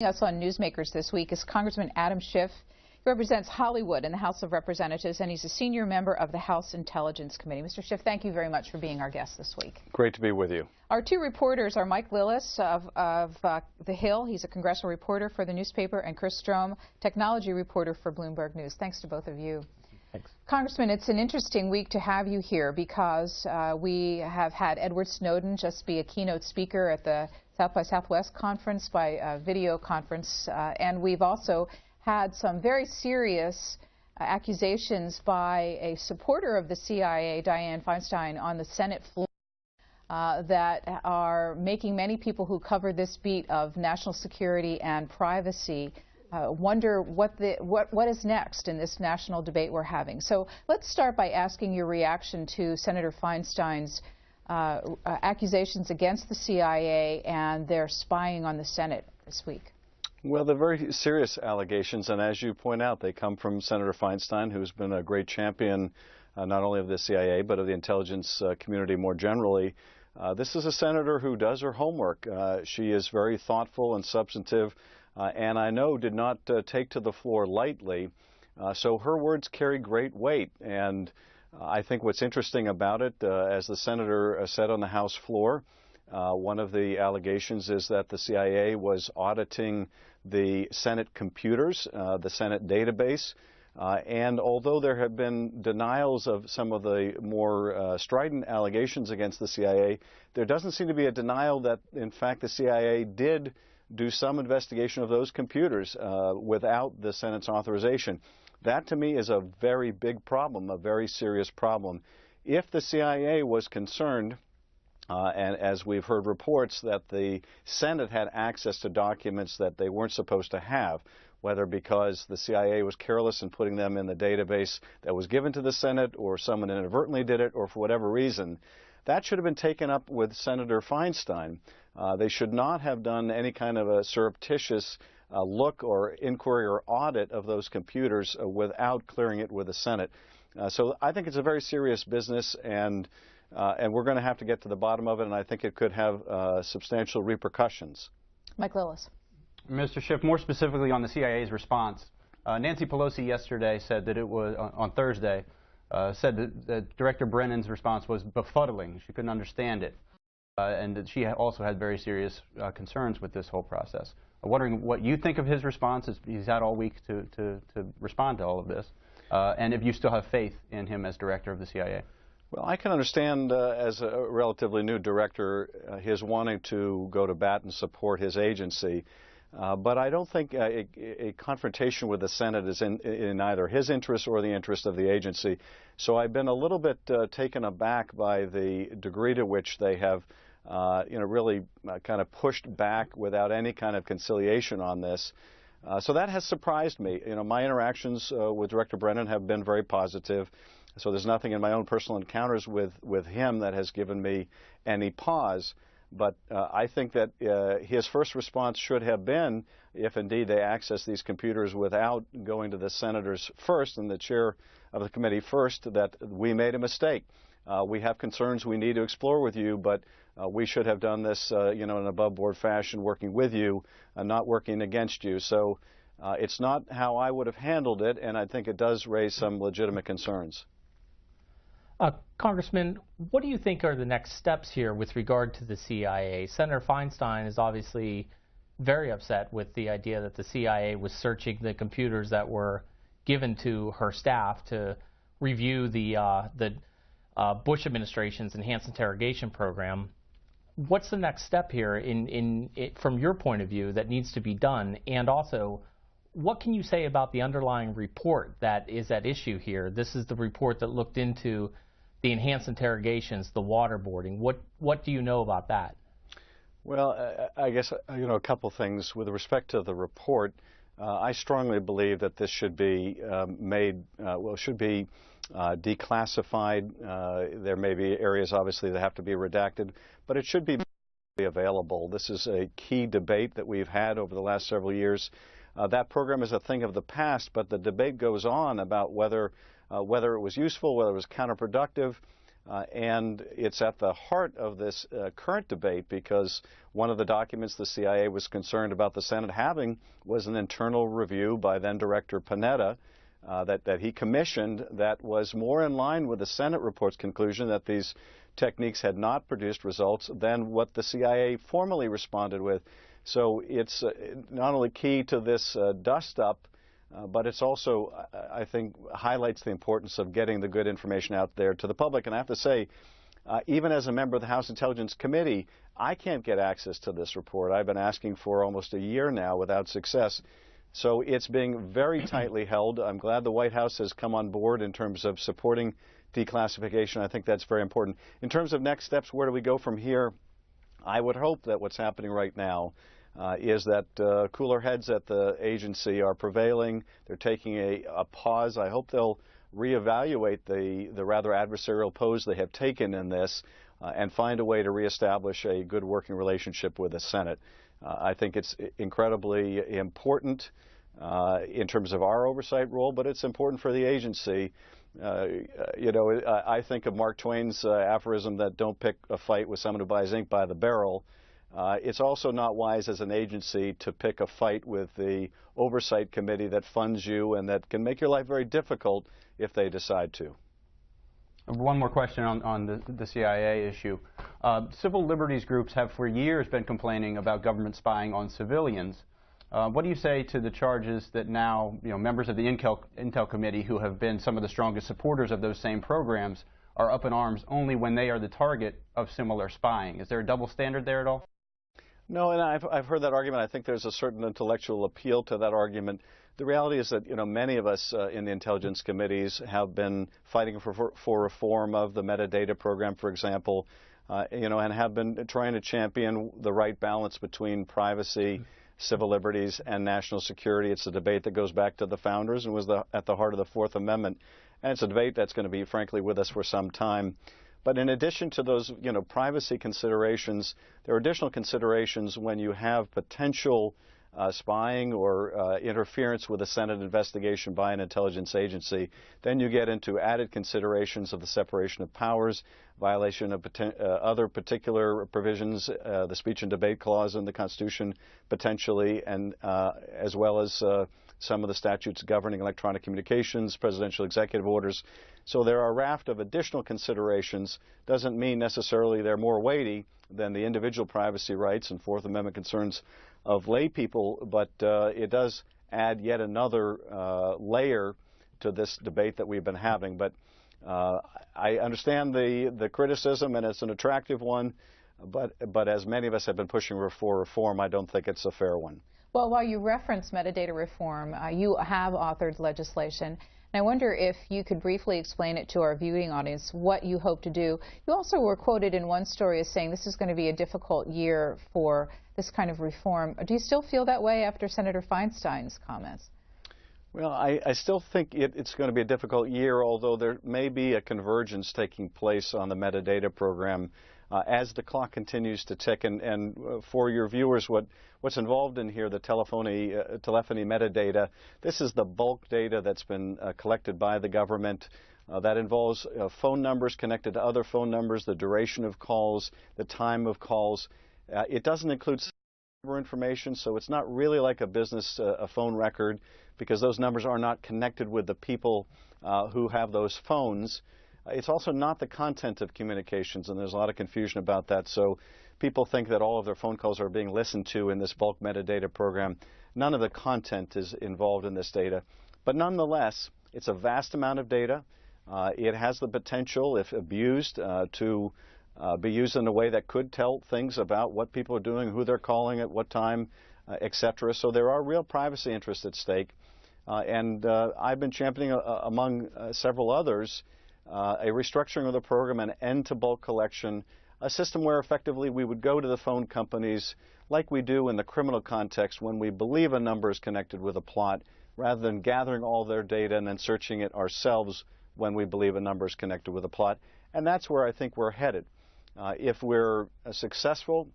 Us on Newsmakers this week is Congressman Adam Schiff. He represents Hollywood in the House of Representatives, and he's a senior member of the House Intelligence Committee. Mr. Schiff, thank you very much for being our guest this week. Great to be with you. Our two reporters are Mike Lillis of The Hill. He's a congressional reporter for the newspaper, and Chris Strohm, technology reporter for Bloomberg News. Thanks to both of you. Thanks. Congressman, it's an interesting week to have you here because we have had Edward Snowden just be a keynote speaker at the South by Southwest conference by video conference, and we've also had some very serious accusations by a supporter of the CIA, Dianne Feinstein, on the Senate floor that are making many people who cover this beat of national security and privacy wonder what is next in this national debate we're having. So let's start by asking your reaction to Senator Feinstein's accusations against the CIA and their spying on the Senate this week. Well, they're very serious allegations, and as you point out, they come from Senator Feinstein, who's been a great champion not only of the CIA, but of the intelligence community more generally. This is a senator who does her homework. She is very thoughtful and substantive, and I know did not take to the floor lightly. So her words carry great weight, and I think what's interesting about it, as the senator said on the House floor, one of the allegations is that the CIA was auditing the Senate computers, the Senate database, and although there have been denials of some of the more strident allegations against the CIA, there doesn't seem to be a denial that, in fact, the CIA did do some investigation of those computers without the Senate's authorization. That, to me, is a very big problem, a very serious problem. If the CIA was concerned, and as we've heard reports, that the Senate had access to documents that they weren't supposed to have, whether because the CIA was careless in putting them in the database that was given to the Senate, or someone inadvertently did it, or for whatever reason, that should have been taken up with Senator Feinstein. They should not have done any kind of a surreptitious look or inquiry or audit of those computers without clearing it with the Senate. So I think it's a very serious business, and we're going to have to get to the bottom of it, and I think it could have substantial repercussions. Mike Lillis. Mr. Schiff, more specifically on the CIA's response, Nancy Pelosi yesterday said that it was, on Thursday, said that Director Brennan's response was befuddling. She couldn't understand it, and that she also had very serious concerns with this whole process. I'm wondering what you think of his response. He's had all week to respond to all of this, and if you still have faith in him as director of the CIA. Well, I can understand, as a relatively new director, his wanting to go to bat and support his agency. But I don't think a confrontation with the Senate is in either his interest or the interest of the agency. So I've been a little bit taken aback by the degree to which they have really kind of pushed back without any kind of conciliation on this. So that has surprised me. My interactions with Director Brennan have been very positive. So there's nothing in my own personal encounters with him that has given me any pause. But I think that his first response should have been, if indeed they access these computers without going to the senators first and the chair of the committee first, that we made a mistake. We have concerns we need to explore with you, but we should have done this in an above-board fashion, working with you and not working against you. So it's not how I would have handled it, and I think it does raise some legitimate concerns. Congressman, what do you think are the next steps here with regard to the CIA? Senator Feinstein is obviously very upset with the idea that the CIA was searching the computers that were given to her staff to review the Bush administration's enhanced interrogation program. What's the next step here from your point of view that needs to be done? And also, what can you say about the underlying report that is at issue here? This is the report that looked into the enhanced interrogations, the waterboarding. What do you know about that? Well, I guess, a couple things. With respect to the report, I strongly believe that this should be declassified. There may be areas, obviously, that have to be redacted, but it should be available. This is a key debate that we've had over the last several years. That program is a thing of the past, but the debate goes on about whether it was useful, whether it was counterproductive. And it's at the heart of this current debate because one of the documents the CIA was concerned about the Senate having was an internal review by then Director Panetta that he commissioned that was more in line with the Senate report's conclusion that these techniques had not produced results than what the CIA formally responded with. So it's not only key to this dust-up, but it's also, I think, highlights the importance of getting the good information out there to the public. And I have to say, even as a member of the House Intelligence Committee, I can't get access to this report. I've been asking for almost a year now without success. So it's being very tightly held. I'm glad the White House has come on board in terms of supporting declassification. I think that's very important. In terms of next steps, where do we go from here? I would hope that what's happening right now is that cooler heads at the agency are prevailing. They're taking a pause. I hope they'll reevaluate the rather adversarial pose they have taken in this and find a way to reestablish a good working relationship with the Senate. I think it's incredibly important in terms of our oversight role, but it's important for the agency. You know, I think of Mark Twain's aphorism that don't pick a fight with someone who buys ink by the barrel. It's also not wise as an agency to pick a fight with the oversight committee that funds you and that can make your life very difficult if they decide to. One more question on the CIA issue. Civil liberties groups have for years been complaining about government spying on civilians. What do you say to the charges that now, members of the Intel Committee who have been some of the strongest supporters of those same programs are up in arms only when they are the target of similar spying? Is there a double standard there at all? No, and I've heard that argument. I think there's a certain intellectual appeal to that argument. The reality is that many of us in the intelligence committees have been fighting for reform of the metadata program, for example, and have been trying to champion the right balance between privacy, civil liberties, and national security. It's a debate that goes back to the founders and was at the heart of the Fourth Amendment, and it's a debate that's going to be, frankly, with us for some time. But in addition to those, privacy considerations, there are additional considerations when you have potential spying or interference with a Senate investigation by an intelligence agency. Then you get into added considerations of the separation of powers, violation of other particular provisions, the speech and debate clause in the Constitution potentially, and as well as some of the statutes governing electronic communications, presidential executive orders. So there are a raft of additional considerations. Doesn't mean necessarily they're more weighty than the individual privacy rights and Fourth Amendment concerns of lay people, but it does add yet another layer to this debate that we've been having. But I understand the criticism, and it's an attractive one, but as many of us have been pushing for reform, I don't think it's a fair one. Well, while you reference metadata reform, you have authored legislation. And I wonder if you could briefly explain it to our viewing audience, what you hope to do. You also were quoted in one story as saying this is going to be a difficult year for this kind of reform. Do you still feel that way after Senator Feinstein's comments? Well, I still think it's going to be a difficult year, although there may be a convergence taking place on the metadata program as the clock continues to tick. And for your viewers, what's involved in here, the telephony metadata, this is the bulk data that's been collected by the government. That involves phone numbers connected to other phone numbers, the duration of calls, the time of calls. It doesn't include number information, so it's not really like a business a phone record, because those numbers are not connected with the people who have those phones. It's also not the content of communications, and there's a lot of confusion about that. So people think that all of their phone calls are being listened to in this bulk metadata program. None of the content is involved in this data. But nonetheless, it's a vast amount of data. It has the potential, if abused, to be used in a way that could tell things about what people are doing, who they're calling at what time, etc. So there are real privacy interests at stake. And I've been championing, among several others, a restructuring of the program, an end to bulk collection, a system where effectively we would go to the phone companies like we do in the criminal context when we believe a number is connected with a plot, rather than gathering all their data and then searching it ourselves when we believe a number is connected with a plot. And that's where I think we're headed. If we're successful,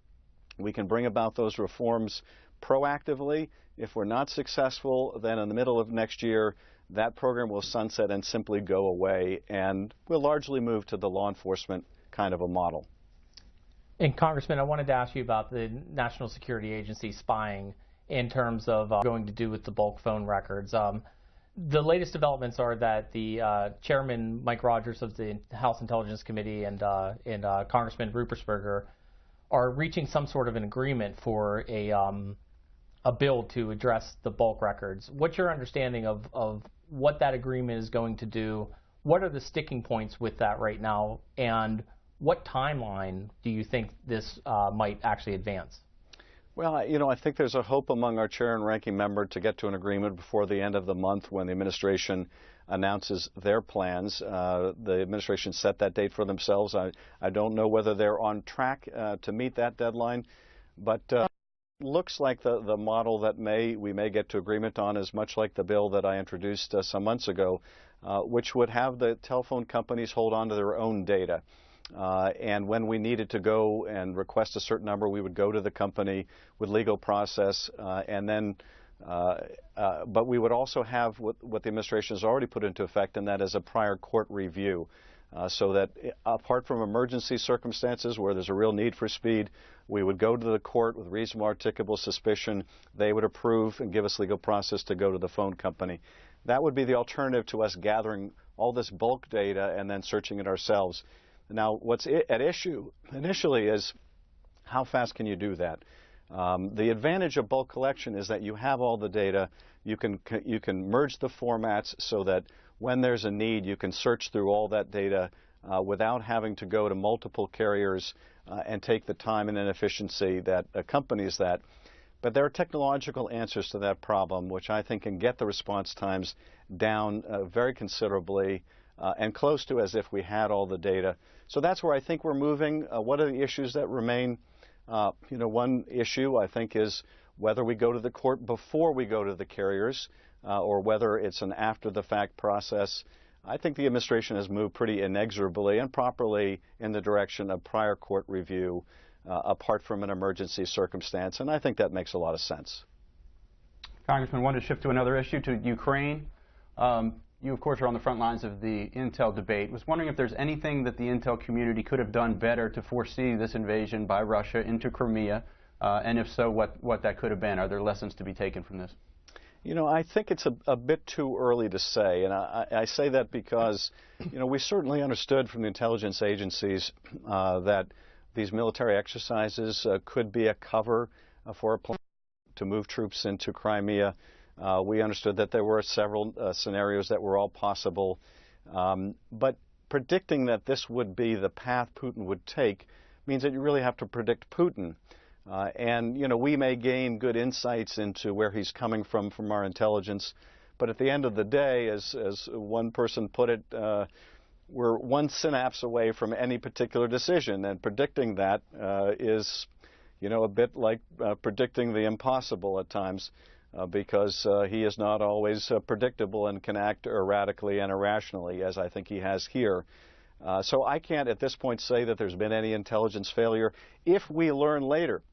we can bring about those reforms proactively. If we're not successful, then in the middle of next year, that program will sunset and simply go away, and we'll largely move to the law enforcement kind of a model. And Congressman, I wanted to ask you about the National Security Agency spying in terms of going to do with the bulk phone records. The latest developments are that the Chairman Mike Rogers of the House Intelligence Committee and Congressman Ruppersberger are reaching some sort of an agreement for a bill to address the bulk records. What's your understanding of what that agreement is going to do? What are the sticking points with that right now? And what timeline do you think this might actually advance? Well, I think there's a hope among our chair and ranking member to get to an agreement before the end of the month when the administration announces their plans. The administration set that date for themselves. I don't know whether they're on track to meet that deadline, but looks like the model that we may get to agreement on is much like the bill that I introduced some months ago, which would have the telephone companies hold on to their own data. And when we needed to go and request a certain number, we would go to the company with legal process, and then, but we would also have what the administration has already put into effect, and that is a prior court review. So that apart from emergency circumstances where there's a real need for speed, we would go to the court with reasonable articulable suspicion. They would approve and give us legal process to go to the phone company. That would be the alternative to us gathering all this bulk data and then searching it ourselves. Now, what's at issue initially is how fast can you do that? The advantage of bulk collection is that you have all the data. You can merge the formats so that when there's a need, you can search through all that data without having to go to multiple carriers and take the time and inefficiency that accompanies that. But there are technological answers to that problem, which I think can get the response times down very considerably and close to as if we had all the data. So that's where I think we're moving. What are the issues that remain? One issue, I think, is whether we go to the court before we go to the carriers or whether it's an after-the-fact process. I think the administration has moved pretty inexorably and properly in the direction of prior court review apart from an emergency circumstance, and I think that makes a lot of sense. Congressman, I wanted to shift to another issue, to Ukraine. You, of course, are on the front lines of the intel debate. I was wondering if there's anything that the intel community could have done better to foresee this invasion by Russia into Crimea, and if so, what that could have been. Are there lessons to be taken from this? I think it's a bit too early to say, and I say that because, we certainly understood from the intelligence agencies that these military exercises could be a cover for a plan to move troops into Crimea. We understood that there were several scenarios that were all possible, but predicting that this would be the path Putin would take means that you really have to predict Putin. And we may gain good insights into where he's coming from our intelligence, but at the end of the day, as one person put it, we're one synapse away from any particular decision, and predicting that is, a bit like predicting the impossible at times. Because he is not always predictable and can act erratically and irrationally, as I think he has here. So I can't at this point say that there's been any intelligence failure. If we learn later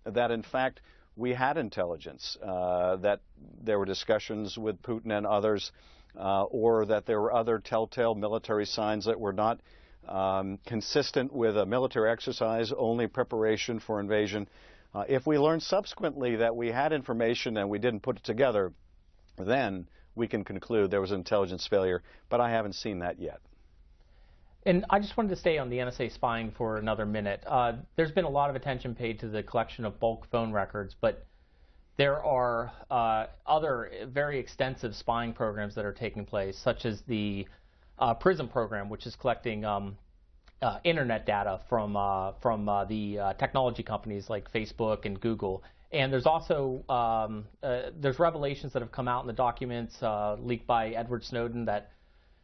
that, in fact, we had intelligence, that there were discussions with Putin and others, or that there were other telltale military signs that were not consistent with a military exercise, only preparation for invasion, if we learn subsequently that we had information and we didn't put it together, then we can conclude there was intelligence failure, but I haven't seen that yet. And I just wanted to stay on the NSA spying for another minute. There's been a lot of attention paid to the collection of bulk phone records, but there are other very extensive spying programs that are taking place, such as the PRISM program, which is collecting internet data from the technology companies like Facebook and Google. And there's also there's revelations that have come out in the documents leaked by Edward Snowden that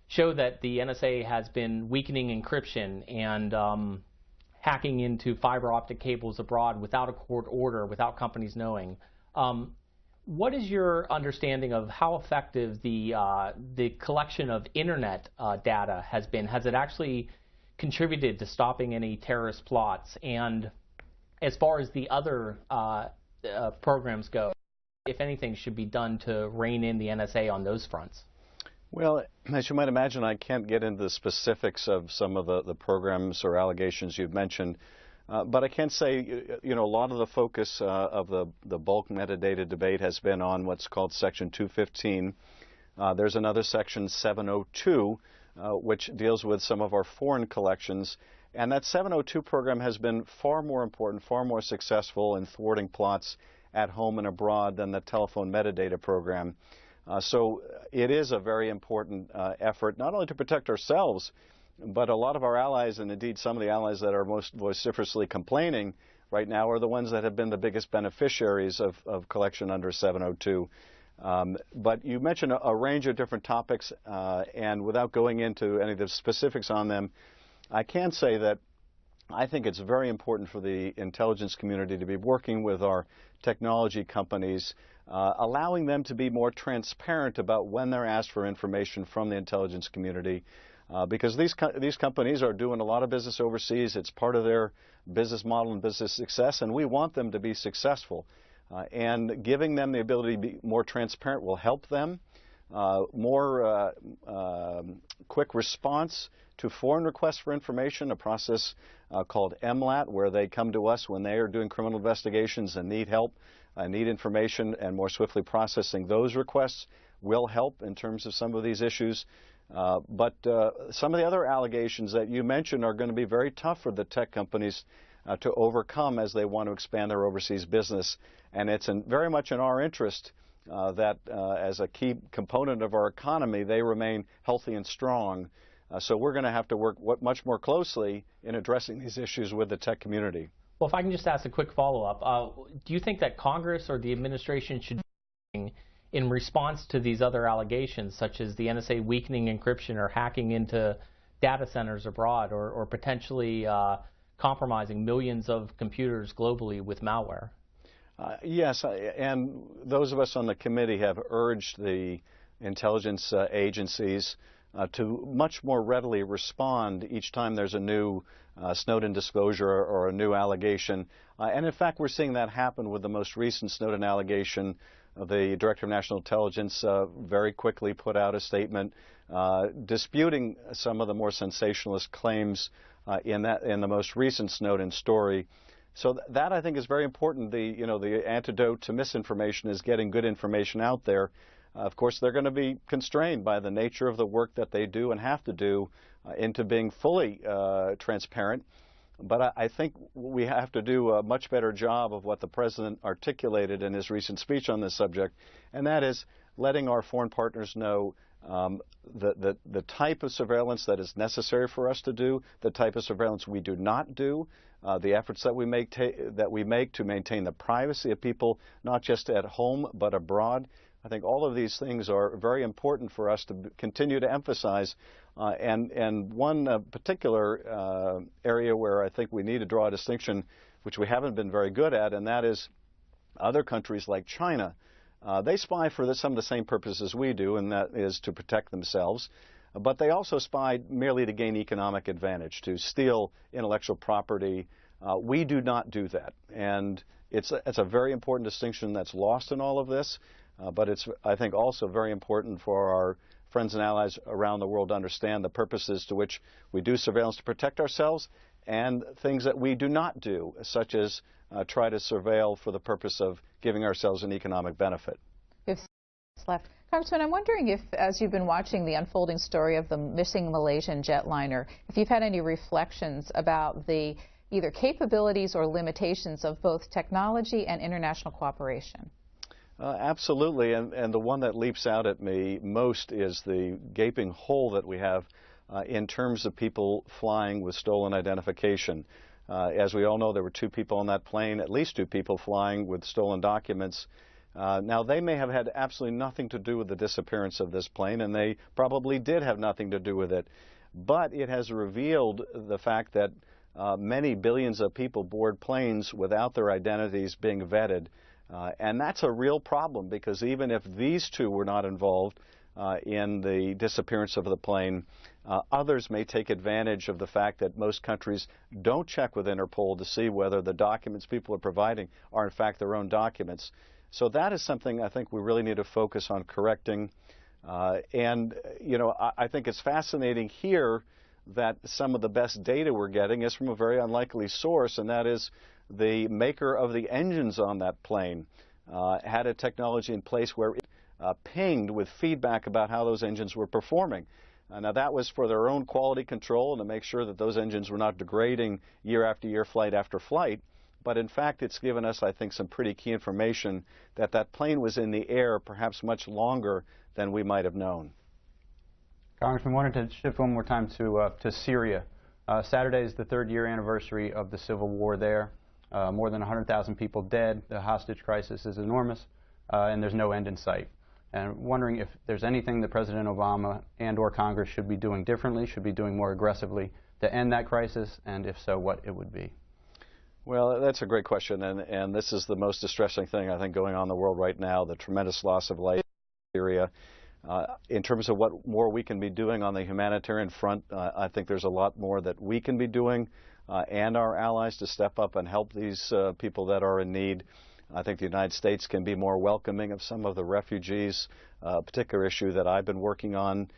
show that the NSA has been weakening encryption and hacking into fiber optic cables abroad without a court order, without companies knowing. What is your understanding of how effective the collection of internet data has been? Has it actually contributed to stopping any terrorist plots? And as far as the other programs go, if anything should be done to rein in the NSA on those fronts? Well, as you might imagine, I can't get into the specifics of some of the programs or allegations you've mentioned. But I can say, a lot of the focus of the bulk metadata debate has been on what's called Section 215. There's another Section 702, which deals with some of our foreign collections. And that 702 program has been far more important, far more successful in thwarting plots at home and abroad than the telephone metadata program. So it is a very important effort, not only to protect ourselves, but a lot of our allies, and indeed some of the allies that are most vociferously complaining right now, are the ones that have been the biggest beneficiaries of collection under 702. But you mentioned a range of different topics, and without going into any of the specifics on them, I can say that I think it's very important for the intelligence community to be working with our technology companies, allowing them to be more transparent about when they're asked for information from the intelligence community, because these companies are doing a lot of business overseas. It's part of their business model and business success, and we want them to be successful. And giving them the ability to be more transparent will help them. More quick response to foreign requests for information, a process called MLAT, where they come to us when they are doing criminal investigations and need help, need information, and more swiftly processing those requests will help in terms of some of these issues. But some of the other allegations that you mentioned are going to be very tough for the tech companies to overcome as they want to expand their overseas business. And it's very much in our interest that as a key component of our economy, they remain healthy and strong. So we're going to have to work much more closely in addressing these issues with the tech community. Well, if I can just ask a quick follow-up, do you think that Congress or the administration should do in response to these other allegations, such as the NSA weakening encryption or hacking into data centers abroad, or potentially compromising millions of computers globally with malware? Yes, and those of us on the committee have urged the intelligence agencies to much more readily respond each time there's a new Snowden disclosure or a new allegation. And in fact, we're seeing that happen with the most recent Snowden allegation. The Director of National Intelligence very quickly put out a statement disputing some of the more sensationalist claims in the most recent Snowden story. So that I think is very important. The antidote to misinformation is getting good information out there. Of course, they're going to be constrained by the nature of the work that they do and have to do into being fully transparent. But I think we have to do a much better job of what the President articulated in his recent speech on this subject, and that is letting our foreign partners know the type of surveillance that is necessary for us to do, the type of surveillance we do not do, the efforts that we make to maintain the privacy of people, not just at home but abroad. I think all of these things are very important for us to continue to emphasize. And one particular area where I think we need to draw a distinction, which we haven't been very good at, and that is other countries like China. They spy for some of the same purposes we do, and that is to protect themselves. But they also spy merely to gain economic advantage, to steal intellectual property. We do not do that. And it's a very important distinction that's lost in all of this. But it's, I think, also very important for our friends and allies around the world to understand the purposes to which we do surveillance to protect ourselves and things that we do not do, such as try to surveil for the purpose of giving ourselves an economic benefit. We have 6 minutes left. Congressman, I'm wondering if, as you've been watching the unfolding story of the missing Malaysian jetliner, if you've had any reflections about the either capabilities or limitations of both technology and international cooperation. Absolutely, and the one that leaps out at me most is the gaping hole that we have in terms of people flying with stolen identification. As we all know, there were 2 people on that plane, at least 2 people flying with stolen documents. Now, they may have had absolutely nothing to do with the disappearance of this plane, and they probably did have nothing to do with it. But it has revealed the fact that many billions of people board planes without their identities being vetted. And that's a real problem, because even if these 2 were not involved in the disappearance of the plane, others may take advantage of the fact that most countries don't check with Interpol to see whether the documents people are providing are in fact their own documents. So that is something I think we really need to focus on correcting. And, you know, I think it's fascinating here that some of the best data we're getting is from a very unlikely source, and that is the maker of the engines on that plane had a technology in place where it pinged with feedback about how those engines were performing. Now, that was for their own quality control and to make sure that those engines were not degrading year after year, flight after flight. But in fact, it's given us, I think, some pretty key information that that plane was in the air perhaps much longer than we might have known. Congressman, wanted to shift one more time to Syria. Saturday is the 3rd-year anniversary of the civil war there. More than 100,000 people dead. The hostage crisis is enormous, and there's no end in sight. And wondering if there's anything that President Obama and or Congress should be doing differently, should be doing more aggressively to end that crisis, and if so, what it would be. Well, that's a great question, and this is the most distressing thing, I think, going on in the world right now, the tremendous loss of life in Syria. In terms of what more we can be doing on the humanitarian front, I think there's a lot more that we can be doing and our allies to step up and help these people that are in need. I think the United States can be more welcoming of some of the refugees, a particular issue that I've been working on.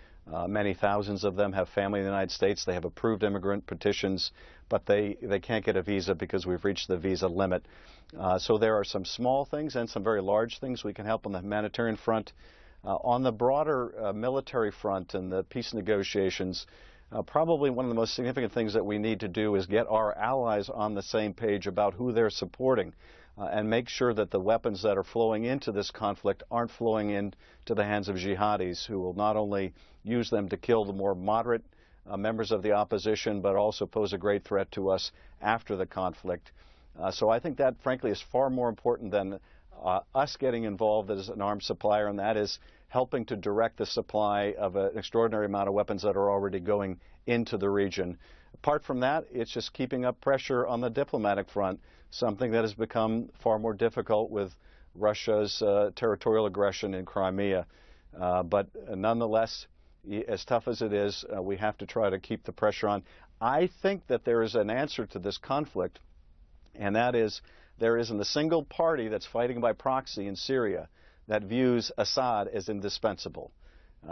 Many thousands of them have family in the United States. They have approved immigrant petitions, but they can't get a visa because we've reached the visa limit. So there are some small things and some very large things we can help on the humanitarian front. On the broader military front and the peace negotiations, probably one of the most significant things that we need to do is get our allies on the same page about who they're supporting and make sure that the weapons that are flowing into this conflict aren't flowing into the hands of jihadis who will not only use them to kill the more moderate members of the opposition, but also pose a great threat to us after the conflict. So I think that, frankly, is far more important than us getting involved as an arms supplier, and that is helping to direct the supply of an extraordinary amount of weapons that are already going into the region. Apart from that, it's just keeping up pressure on the diplomatic front, something that has become far more difficult with Russia's territorial aggression in Crimea. But nonetheless, as tough as it is, we have to try to keep the pressure on. I think that there is an answer to this conflict, and that is there isn't a single party that's fighting by proxy in Syria that views Assad as indispensable.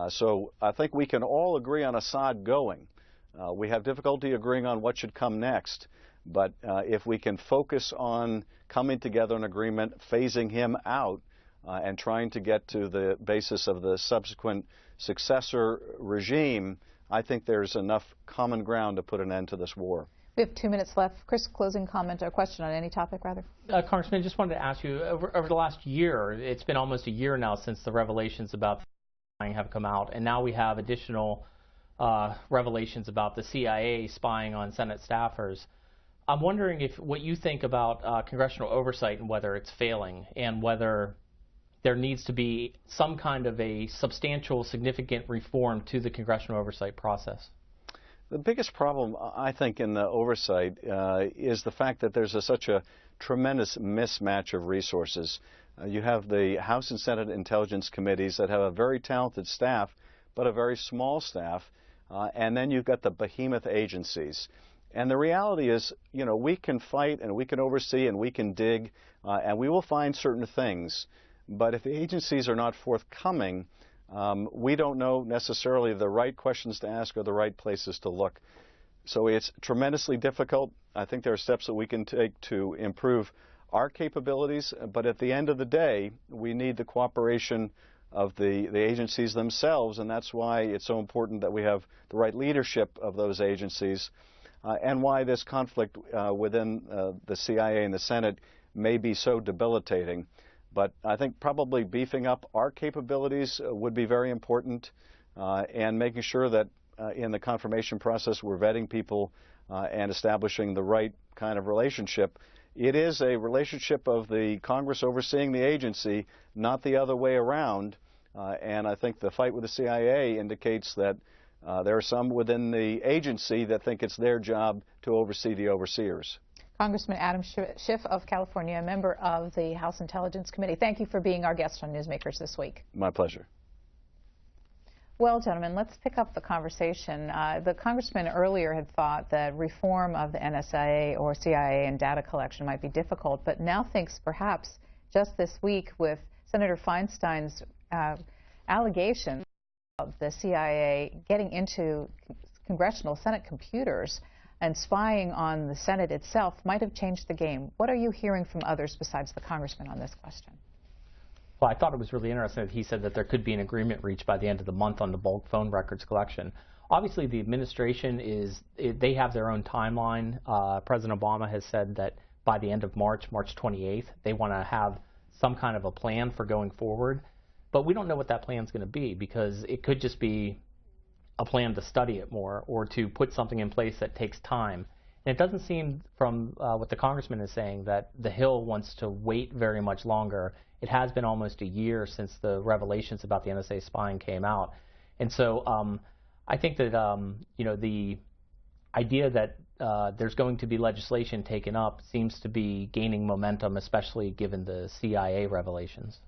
So I think we can all agree on Assad going. We have difficulty agreeing on what should come next. But if we can focus on coming together in agreement, phasing him out, and trying to get to the basis of the subsequent successor regime, I think there's enough common ground to put an end to this war. We have 2 minutes left. Chris, closing comment or question on any topic, rather? Congressman, I just wanted to ask you, over the last year, it's been almost a year now since the revelations about spying have come out, and now we have additional revelations about the CIA spying on Senate staffers. I'm wondering if what you think about congressional oversight and whether it's failing, and whether there needs to be some kind of a substantial, significant reform to the congressional oversight process. The biggest problem, I think, in the oversight is the fact that there's such a tremendous mismatch of resources. You have the House and Senate Intelligence Committees that have a very talented staff, but a very small staff, and then you've got the behemoth agencies. And the reality is, you know, we can fight and we can oversee and we can dig and we will find certain things. But if the agencies are not forthcoming, we don't know necessarily the right questions to ask or the right places to look. So it's tremendously difficult. I think there are steps that we can take to improve our capabilities. But at the end of the day, we need the cooperation of the agencies themselves. And that's why it's so important that we have the right leadership of those agencies. And why this conflict within the CIA and the Senate may be so debilitating. But I think probably beefing up our capabilities would be very important, and making sure that in the confirmation process we're vetting people and establishing the right kind of relationship. It is a relationship of the Congress overseeing the agency, not the other way around. And I think the fight with the CIA indicates that there are some within the agency that think it's their job to oversee the overseers. Congressman Adam Schiff of California, a member of the House Intelligence Committee. Thank you for being our guest on Newsmakers this week. My pleasure. Well, gentlemen, let's pick up the conversation. The congressman earlier had thought that reform of the NSA or CIA and data collection might be difficult, but now thinks perhaps just this week with Senator Feinstein's allegations the CIA getting into Congressional Senate computers and spying on the Senate itself might have changed the game. What are you hearing from others besides the congressman on this question? Well, I thought it was really interesting that he said that there could be an agreement reached by the end of the month on the bulk phone records collection. Obviously, the administration they have their own timeline. President Obama has said that by the end of March 28th, they want to have some kind of a plan for going forward. But we don't know what that plan is going to be, because it could just be a plan to study it more or to put something in place that takes time. And it doesn't seem from what the congressman is saying that the Hill wants to wait very much longer. It has been almost a year since the revelations about the NSA spying came out. And so I think that the idea that there's going to be legislation taken up seems to be gaining momentum, especially given the CIA revelations.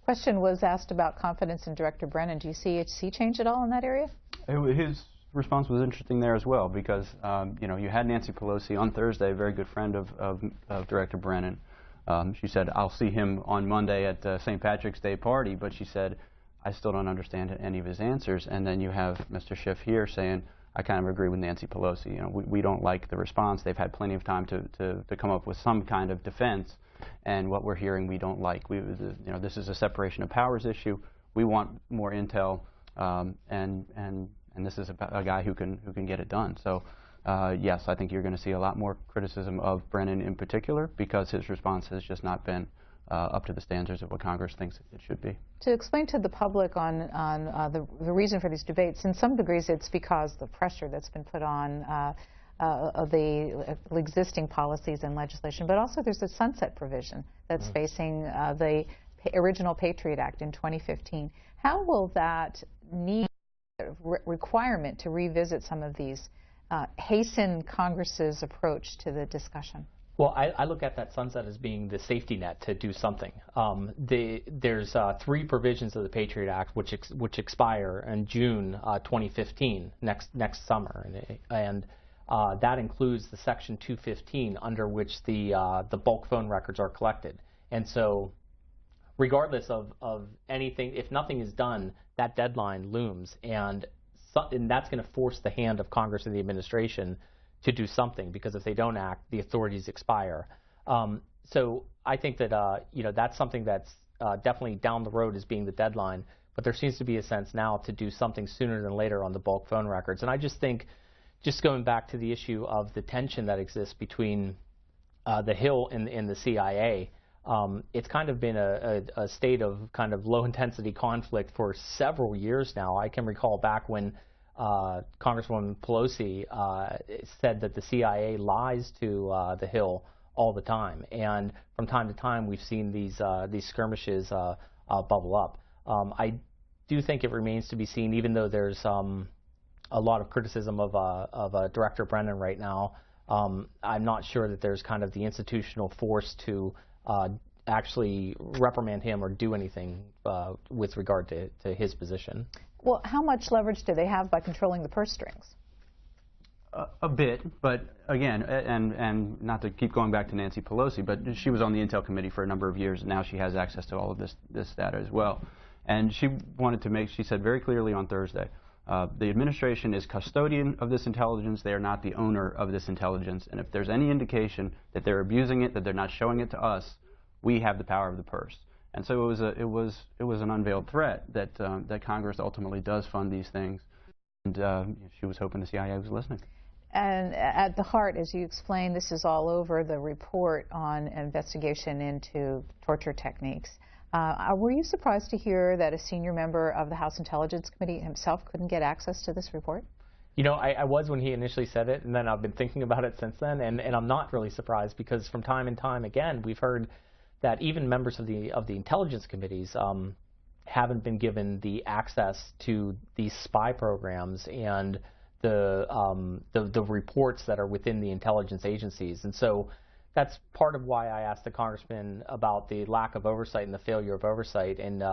Question was asked about confidence in Director Brennan. Do you see change at all in that area? His response was interesting there as well, because you had Nancy Pelosi on Thursday, a very good friend of Director Brennan. She said, "I'll see him on Monday at St. Patrick's Day party," but she said, "I still don't understand any of his answers." And then you have Mr. Schiff here saying, "I kind of agree with Nancy Pelosi. We don't like the response. They've had plenty of time to come up with some kind of defense, and what we're hearing we don't like. This is a separation of powers issue. We want more intel, and this is a guy who can get it done." So yes, I think you're going to see a lot more criticism of Brennan in particular, because his response has just not been up to the standards of what Congress thinks it should be. To explain to the public on the reason for these debates, in some degrees it's because the pressure that's been put on of the existing policies and legislation, but also there's a sunset provision that's facing the original Patriot Act in 2015. How will that requirement to revisit some of these hasten Congress's approach to the discussion? Well, I look at that sunset as being the safety net to do something. There's 3 provisions of the Patriot Act which expire in June 2015, next summer, and that includes the Section 215, under which the bulk phone records are collected. And so, regardless of anything, if nothing is done, that deadline looms, and that's going to force the hand of Congress and the administration to do something, because if they don't act, the authorities expire. So I think that that's something that's definitely down the road as being the deadline, but there seems to be a sense now to do something sooner than later on the bulk phone records. And I just think, just going back to the issue of the tension that exists between the Hill and the CIA, it's kind of been a state of kind of low-intensity conflict for several years now. I can recall back when Congresswoman Pelosi said that the CIA lies to the Hill all the time, and from time to time we've seen these skirmishes bubble up. I do think it remains to be seen, even though there's a lot of criticism of Director Brennan right now. I'm not sure that there's kind of the institutional force to actually reprimand him or do anything with regard to his position. Well, how much leverage do they have by controlling the purse strings? A bit, but again, and not to keep going back to Nancy Pelosi, but she was on the Intel Committee for a number of years, and now she has access to all of this data as well. And she said very clearly on Thursday, the administration is custodian of this intelligence. They are not the owner of this intelligence. And if there's any indication that they're abusing it, that they're not showing it to us, we have the power of the purse. And so it was an unveiled threat that that Congress ultimately does fund these things. And she was hoping the CIA was listening. And at the heart, as you explained, this is all over the report on investigation into torture techniques. Were you surprised to hear that a senior member of the House Intelligence Committee himself couldn't get access to this report? You know, I was when he initially said it, and then I've been thinking about it since then, and I'm not really surprised, because from time and time again, we've heard that even members of the intelligence committees haven't been given the access to these spy programs and the reports that are within the intelligence agencies. And so that's part of why I asked the congressman about the lack of oversight and the failure of oversight, and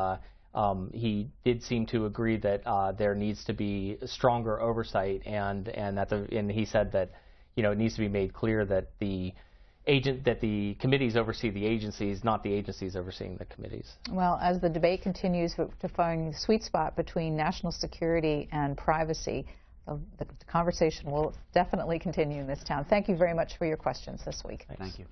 he did seem to agree that there needs to be stronger oversight, and he said that it needs to be made clear that the that the committees oversee the agencies, not the agencies overseeing the committees. Well, as the debate continues to find the sweet spot between national security and privacy, the conversation will definitely continue in this town. Thank you very much for your questions this week. Thank you.